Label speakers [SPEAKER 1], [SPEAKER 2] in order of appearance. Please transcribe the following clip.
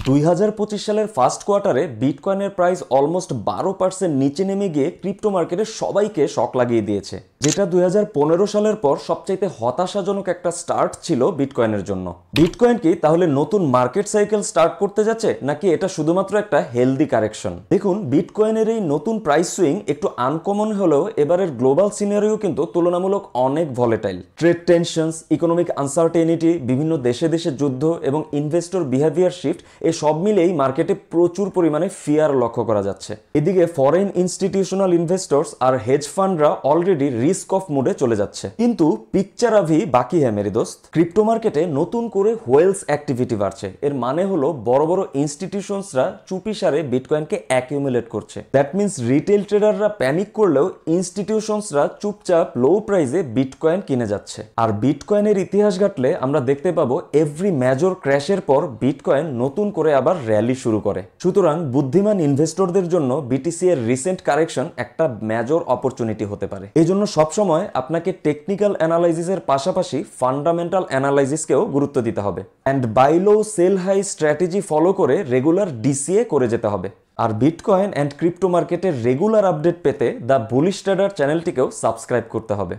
[SPEAKER 1] 2025 সালের ফার্স্ট কোয়ার্টারে বিটকয়েনের price almost 12% নিচে নেমে গিয়ে ক্রিপ্টো মার্কেটে সবাইকে শক লাগিয়ে দিয়েছে, যেটা 2015 সালের পর সবচাইতে হতাশাজনক একটা স্টার্ট ছিল বিটকয়েনের জন্য। বিটকয়েন কি তাহলে নতুন মার্কেট সাইকেল স্টার্ট করতে যাচ্ছে, নাকি এটা শুধুমাত্র একটা হেলদি কারেকশন? দেখুন, বিটকয়েনের এই নতুন প্রাইস সুইং একটু আনকমন হলেও এবারের গ্লোবাল সিনারিও কিন্তু তুলনামূলক অনেক volatile. Trade tensions, economic uncertainty, বিভিন্ন দেশে দেশে যুদ্ধ এবং ইনভেস্টর বিহেভিয়ার শিফট, সব মিলেই মার্কেটে প্রচুর পরিমাণে ফিয়ার লক্ষ্য করা যাচ্ছে। এদিকে ফরেন ইনস্টিটিউশনাল ইনভেস্টরস আর হেজ ফান্ডরা অলরেডি রিস্ক অফ মুডে চলে যাচ্ছে। কিন্তু পিকচার আভি বাকি হ্যাঁ মেরি দোস্ত। ক্রিপ্টো মার্কেটে নতুন করে হোয়েলস অ্যাক্টিভিটি বাড়ছে। এর মানে হলো বড় বড় ইনস্টিটিউশনসরা চুপিসারে বিটকয়েনকে অ্যাকিউমুলেট করছে। দ্যাট মিনস রিটেল ট্রেডাররা প্যানিক করলেও ইনস্টিটিউশনসরা চুপচাপ লো প্রাইসে বিটকয়েন কিনে যাচ্ছে। আর বিটকয়েনের ইতিহাস ঘাটলে আমরা দেখতে পাবো এভরি মেজর ক্র্যাশের পর বিটকয়েন নতুন করে আবার র্যালি শুরু করে। সুতরাং বুদ্ধিমান ইনভেস্টরদের জন্য বিটিসি এর রিসেন্ট কারেকশন একটা মেজর অপরচুনিটি হতে পারে। এই জন্য সবসময় আপনাকে টেকনিক্যাল অ্যানালাইসিসের পাশাপাশি ফান্ডামেন্টাল অ্যানালাইসিসকেও গুরুত্ব দিতে হবে। And buy low sell high strategy follow করে রেগুলার ডিসিএ করে যেতে হবে। আর বিটকয়েন অ্যান্ড ক্রিপ্টো মার্কেটের রেগুলার আপডেট পেতে দ্য বুলিশ ট্রেডার চ্যানেলটিকেও সাবস্ক্রাইব করতে হবে।